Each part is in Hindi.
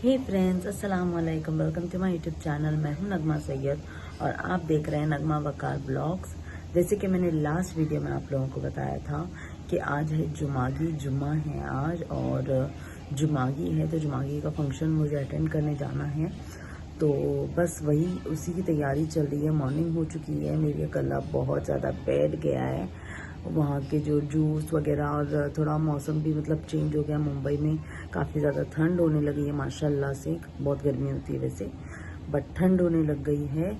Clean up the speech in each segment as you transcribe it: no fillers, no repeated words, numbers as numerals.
हे फ्रेंड्स, अस्सलाम वालेकुम। Welcome to my YouTube channel. मैं हूं नगमा सैयद और आप देख रहे हैं नगमा वकार ब्लॉग्स। जैसे कि मैंने लास्ट वीडियो में आप लोगों को बताया था कि आज है जुमागी, जुम्मा है आज और जुमागी है, तो जुमागी का फंक्शन मुझे अटेंड करने जाना है। तो बस वही उसी की तैयारी चल रही है। मॉर्निंग हो चुकी है, मेरी गला बहुत ज़्यादा बैठ गया है। वहाँ के जो जूस वगैरह और थोड़ा मौसम भी मतलब चेंज हो गया। मुंबई में काफ़ी ज़्यादा ठंड होने लगी है माशाल्लाह से। बहुत गर्मी होती है वैसे, बट ठंड होने लग गई है।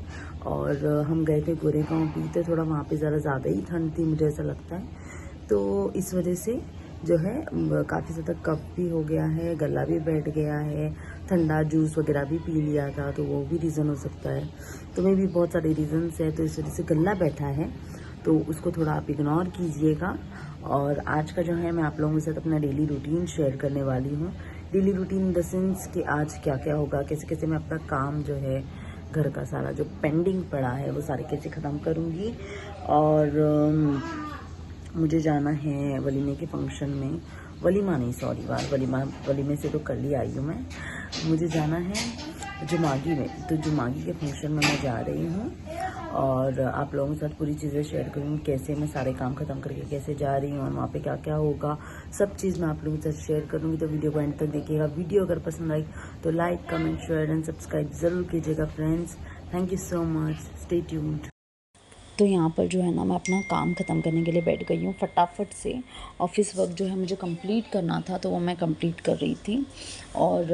और हम गए थे गोरेगांव भी, तो थोड़ा वहाँ पे ज़रा ज़्यादा ही ठंड थी, मुझे ऐसा लगता है। तो इस वजह से जो है काफ़ी ज़्यादा कफ भी हो गया है, गला भी बैठ गया है। ठंडा जूस वगैरह भी पी लिया था, तो वो भी रीज़न हो सकता है। तो मैं भी बहुत सारे रीज़न्स है, तो इस वजह से गला बैठा है, तो उसको थोड़ा आप इग्नोर कीजिएगा। और आज का जो है मैं आप लोगों के साथ अपना डेली रूटीन शेयर करने वाली हूँ। Daily routine in the sense कि आज क्या क्या होगा, कैसे कैसे मैं अपना काम जो है घर का सारा जो पेंडिंग पड़ा है वो सारे कैसे ख़त्म करूँगी। और मुझे जाना है वलीमे के फंक्शन में। वलीमा नहीं, सॉरी बार वलीमे से तो कल ही आई हूँ मैं। मुझे जाना है जुमागी में, तो जुमागी के फंक्शन में मैं जा रही हूँ और आप लोगों के साथ पूरी चीज़ें शेयर करूँगी, कैसे मैं सारे काम ख़त्म करके कैसे जा रही हूँ और वहाँ पे क्या क्या होगा, सब चीज़ मैं आप लोगों के साथ शेयर करूँगी। तो वीडियो को एंड तक देखिएगा। वीडियो अगर पसंद आई तो like, comment, share and subscribe ज़रूर कीजिएगा friends. Thank you so much, stay tuned. तो यहाँ पर जो है ना, मैं अपना काम ख़त्म करने के लिए बैठ गई हूँ फटाफट से। ऑफ़िस वर्क जो है मुझे कंप्लीट करना था, तो वो मैं कंप्लीट कर रही थी। और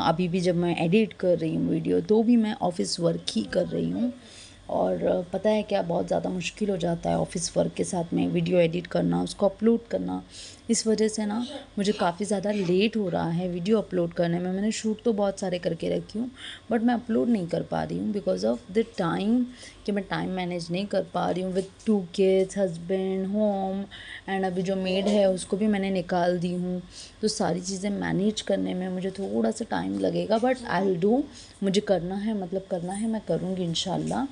अभी भी जब मैं एडिट कर रही हूँ वीडियो, तो भी मैं ऑफ़िस वर्क ही कर रही हूँ। और पता है क्या, बहुत ज़्यादा मुश्किल हो जाता है ऑफ़िस वर्क के साथ में वीडियो एडिट करना, उसको अपलोड करना। इस वजह से ना मुझे काफ़ी ज़्यादा लेट हो रहा है वीडियो अपलोड करने में। मैंने शूट तो बहुत सारे करके रखी हूँ, बट मैं अपलोड नहीं कर पा रही हूँ बिकॉज़ ऑफ द टाइम, कि मैं टाइम मैनेज नहीं कर पा रही हूँ with 2 kids, husband, home and अभी जो मेड है उसको भी मैंने निकाल दी हूँ। तो सारी चीज़ें मैनेज करने में मुझे थोड़ा सा टाइम लगेगा, बट आई विल डू। मुझे करना है, मतलब करना है, मैं करूँगी इंशाल्लाह।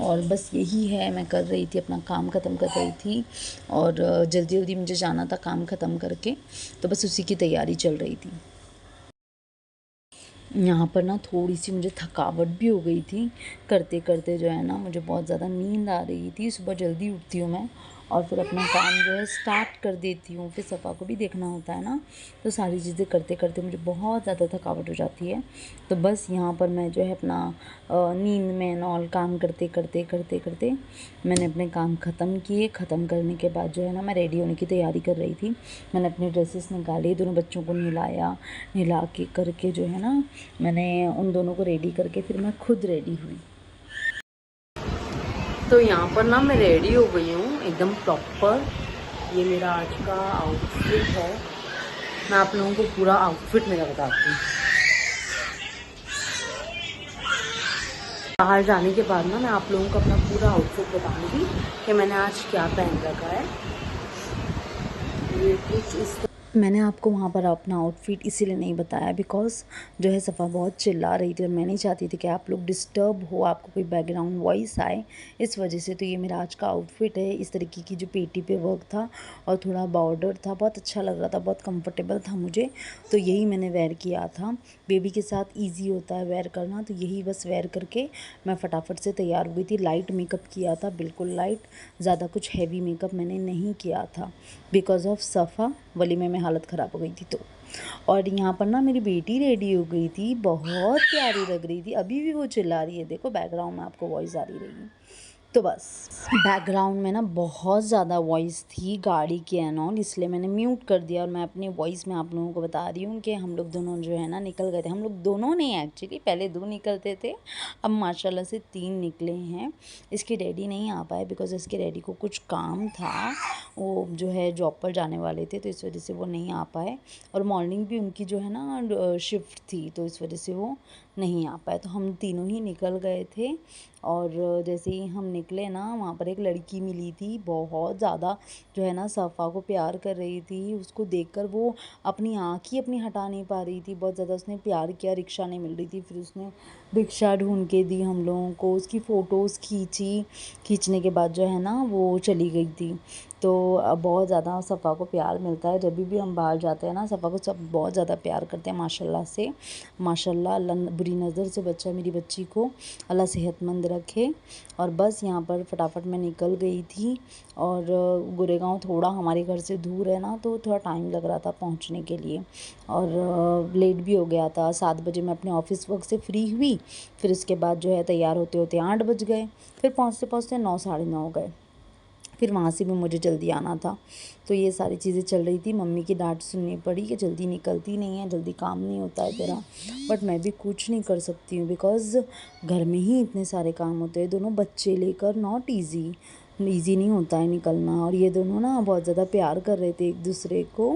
और बस यही है, मैं कर रही थी, अपना काम ख़त्म कर रही थी और जल्दी जल्दी मुझे जाना था काम ख़त्म करके, तो बस उसी की तैयारी चल रही थी। यहाँ पर ना थोड़ी सी मुझे थकावट भी हो गई थी करते करते। जो है ना, मुझे बहुत ज़्यादा नींद आ रही थी। सुबह जल्दी उठती हूँ मैं और फिर अपना काम जो है स्टार्ट कर देती हूँ। फिर सफ़ा को भी देखना होता है ना, तो सारी चीज़ें करते करते मुझे बहुत ज़्यादा थकावट हो जाती है। तो बस यहाँ पर मैं जो है अपना नींद में नॉल काम करते करते करते करते मैंने अपने काम ख़त्म किए। ख़त्म करने के बाद जो है ना, मैं रेडी होने की तैयारी कर रही थी। मैंने अपने ड्रेसेस निकाले, दोनों बच्चों को नहलाया, नहला के करके जो है ना, मैंने उन दोनों को रेडी करके फिर मैं खुद रेडी हुई। तो यहाँ पर ना मैं रेडी हो गई हूँ एकदम प्रॉपर। ये मेरा आज का आउटफिट है। मैं आप लोगों को पूरा आउटफिट मेरा बताती हूँ। बाहर जाने के बाद ना मैं आप लोगों को अपना पूरा आउटफिट बताऊंगी कि मैंने आज क्या पहन रखा है। ये कुछ इस, मैंने आपको वहाँ पर अपना आउटफिट इसीलिए नहीं बताया बिकॉज़ जो है सफ़ा बहुत चिल्ला रही थी और मैं नहीं चाहती थी कि आप लोग डिस्टर्ब हो, आपको कोई बैकग्राउंड वॉइस आए, इस वजह से। तो ये मेरा आज का आउटफिट है। इस तरीके की जो पेटी पे वर्क था और थोड़ा बॉर्डर था, बहुत अच्छा लग रहा था, बहुत कंफर्टेबल था मुझे। तो यही मैंने वेयर किया था। बेबी के साथ ईजी होता है वेयर करना, तो यही बस वेयर करके मैं फटाफट से तैयार हो गई थी। लाइट मेकअप किया था, बिल्कुल लाइट, ज़्यादा कुछ हैवी मेकअप मैंने नहीं किया था बिकॉज़ ऑफ सफ़ा वलीमे में हालत ख़राब हो गई थी तो। और यहाँ पर ना मेरी बेटी रेडी हो गई थी, बहुत प्यारी लग रही थी। अभी भी वो चिल्ला रही है, देखो बैकग्राउंड में आपको वॉइस आ रही रहेगी। तो बस बैकग्राउंड में ना बहुत ज़्यादा वॉइस थी गाड़ी की एंड ऑल, इसलिए मैंने म्यूट कर दिया। और मैं अपनी वॉइस में आप लोगों को बता रही हूँ कि हम लोग दोनों जो है ना निकल गए थे। हम लोग दोनों नहीं, एक्चुअली पहले 2 निकलते थे, अब माशाल्लाह से 3 निकले हैं। इसके डैडी नहीं आ पाए बिकॉज़ इसके डैडी को कुछ काम था, वो जो है जॉब पर जाने वाले थे, तो इस वजह से वो नहीं आ पाए। और मॉर्निंग भी उनकी जो है ना शिफ्ट थी, तो इस वजह से वो नहीं आ पाए। तो हम तीनों ही निकल गए थे। और जैसे ही हम निकले ना, वहाँ पर एक लड़की मिली थी, बहुत ज़्यादा जो है ना सफ़ा को प्यार कर रही थी। उसको देखकर वो अपनी आँख ही अपनी हटा नहीं पा रही थी, बहुत ज़्यादा उसने प्यार किया। रिक्शा नहीं मिल रही थी, फिर उसने रिक्शा ढूंढ के दी हम लोगों को, उसकी फ़ोटोज़ खींचने के बाद जो है ना वो चली गई थी। तो बहुत ज़्यादा सफ़ा को प्यार मिलता है। जब भी हम बाहर जाते हैं ना, सफ़ा को सब बहुत ज़्यादा प्यार करते हैं माशाल्लाह से। माशाल्लाह, अल्लाह बुरी नज़र से बच्चा मेरी बच्ची को अल्लाह सेहतमंद रखे। और बस यहाँ पर फटाफट मैं निकल गई थी। और गोरेगांव थोड़ा हमारे घर से दूर है ना, तो थोड़ा टाइम लग रहा था पहुँचने के लिए, और लेट भी हो गया था। 7 बजे मैं अपने ऑफिस वर्क से फ्री हुई, फिर उसके बाद जो है तैयार होते होते 8 बज गए, फिर पहुँचते पहुँचते 9 साढ़े 9 हो गए। फिर वहाँ से भी मुझे जल्दी आना था, तो ये सारी चीज़ें चल रही थी। मम्मी की डांट सुननी पड़ी कि जल्दी निकलती नहीं है, जल्दी काम नहीं होता है तेरा। बट मैं भी कुछ नहीं कर सकती हूँ, बिकॉज़ घर में ही इतने सारे काम होते हैं। दोनों बच्चे लेकर नॉट ईज़ी नहीं होता है निकलना। और ये दोनों ना बहुत ज़्यादा प्यार कर रहे थे एक दूसरे को,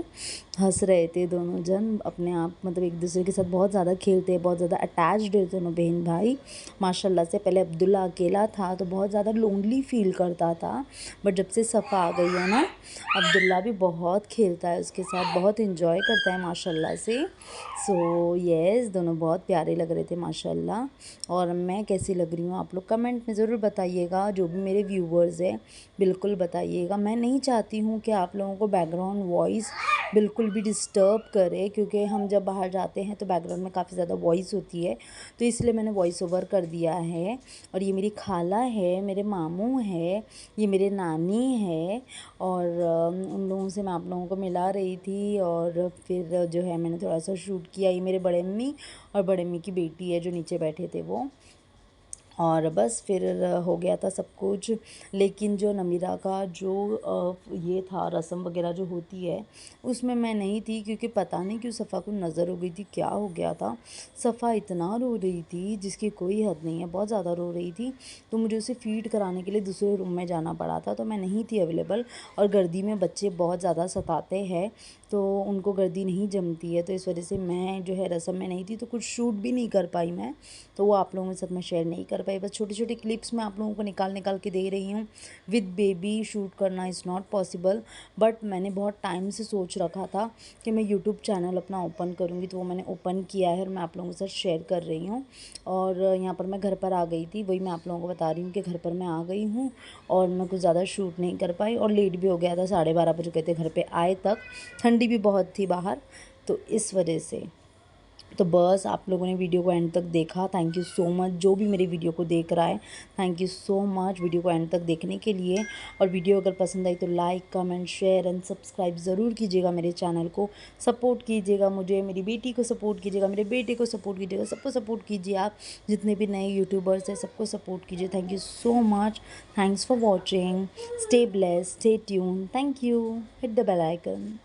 हंस रहे थे दोनों जन अपने आप, मतलब एक दूसरे के साथ बहुत ज़्यादा खेलते हैं, बहुत ज़्यादा अटैच्ड है दोनों बहन भाई माशाल्लाह से। पहले अब्दुल्ला अकेला था तो बहुत ज़्यादा लोनली फील करता था, बट जब से सफ़ा आ गई है ना, अब्दुल्ला भी बहुत खेलता है उसके साथ, बहुत इन्जॉय करता है माशाल्लाह से। सो येस, दोनों बहुत प्यारे लग रहे थे माशाल्लाह। और मैं कैसी लग रही हूँ आप लोग कमेंट में ज़रूर बताइएगा, जो भी मेरे व्यूवर्स हैं बिल्कुल बताइएगा। मैं नहीं चाहती हूँ कि आप लोगों को बैकग्राउंड वॉइस बिल्कुल भी डिस्टर्ब करे, क्योंकि हम जब बाहर जाते हैं तो बैकग्राउंड में काफ़ी ज़्यादा वॉइस होती है, तो इसलिए मैंने वॉइस ओवर कर दिया है। और ये मेरी खाला है, मेरे मामू है, ये मेरे नानी है, और उन लोगों से मैं आप लोगों को मिला रही थी। और फिर जो है मैंने थोड़ा सा शूट किया। ये मेरे बड़े अम्मी और बड़े अम्मी की बेटी है जो नीचे बैठे थे वो। और बस फिर हो गया था सब कुछ। लेकिन जो नमीरा का जो ये था, रस्म वगैरह जो होती है, उसमें मैं नहीं थी, क्योंकि पता नहीं क्यों सफ़ा को नज़र हो गई थी, क्या हो गया था। सफ़ा इतना रो रही थी जिसकी कोई हद नहीं है, बहुत ज़्यादा रो रही थी। तो मुझे उसे फ़ीड कराने के लिए दूसरे रूम में जाना पड़ा था, तो मैं नहीं थी अवेलेबल। और गर्दी में बच्चे बहुत ज़्यादा सताते हैं, तो उनको गर्दी नहीं जमती है, तो इस वजह से मैं जो है रस्म में नहीं थी, तो कुछ शूट भी नहीं कर पाई मैं, तो वो आप लोगों के साथ मैं शेयर नहीं कर पाई। बस छोटे छोटे क्लिप्स मैं आप लोगों को निकाल के दे रही हूँ। विद बेबी शूट करना इज़ नॉट पॉसिबल, बट मैंने बहुत टाइम से सोच रखा था कि मैं यूट्यूब चैनल अपना ओपन करूँगी, तो वो मैंने ओपन किया है और मैं आप लोगों के साथ शेयर कर रही हूँ। और यहाँ पर मैं घर पर आ गई थी, वही मैं आप लोगों को बता रही हूँ कि घर पर मैं आ गई हूँ, और मैं कुछ ज़्यादा शूट नहीं कर पाई, और लेट भी हो गया था, 12:30 बज गए थे घर पर आए तक। ठंडी भी बहुत थी बाहर, तो इस वजह से। तो बस आप लोगों ने वीडियो को एंड तक देखा, थैंक यू सो मच। जो भी मेरे वीडियो को देख रहा है, thank you so much video को एंड तक देखने के लिए। और वीडियो अगर पसंद आई तो like, comment, share and subscribe ज़रूर कीजिएगा। मेरे चैनल को सपोर्ट कीजिएगा, मुझे, मेरी बेटी को सपोर्ट कीजिएगा, मेरे बेटे को सपोर्ट कीजिएगा, सबको सपोर्ट कीजिए। आप जितने भी नए यूट्यूबर्स हैं सबको सपोर्ट कीजिए। Thank you so much, thanks for watching, stay blessed, stay tune, thank you, hit the bell icon.